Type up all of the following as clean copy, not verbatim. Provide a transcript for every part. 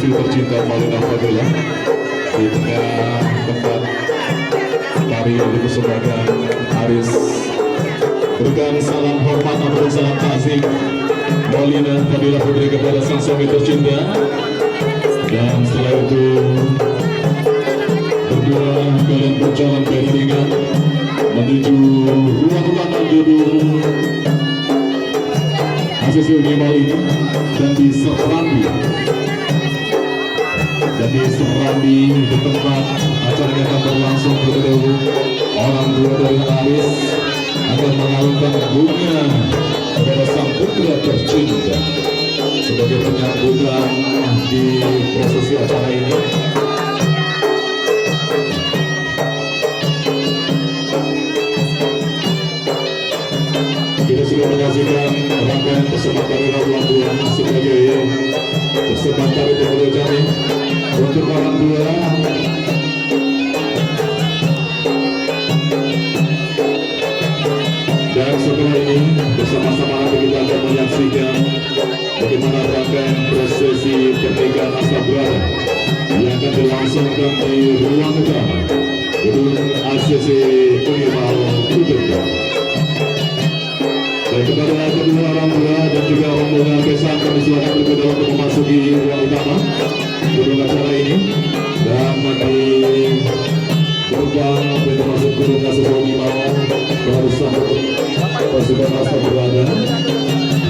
istri tercinta Malina Fadila di tengah tempat tari yang dipersembahkan Aris. Berikan salam hormat atau salam takzim Malina Fadila Putri kepada sang suami tercinta. Dan setelah itu berdua kalian berjalan beriringan menuju ruang taman gedung Hasil Malina dan diserambi di tempat acara yang akan berlangsung berdahulu. Orang tua dari Aris akan mengalungkan bunga kepada sang putra tercinta sebagai penyambutan di prosesi acara ini. Kita sudah menyaksikan rangkaian persembahan tari orang tua sebagai persembahan tari pemuda Jami untuk orang tua bagaimana rangkaian prosesi pernikahan Astabrata yang akan dilangsungkan di ruang utama gedung ACC Unimal Kudengar. Dan kepada kedua orang tua dan juga rombongan besan kami silakan berikut dalam untuk memasuki ruang utama gedung acara ini dan di gerbang pintu masuk gedung ACC Unimal baru sambut pasukan Astabrata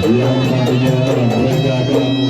yang nantinya mereka akan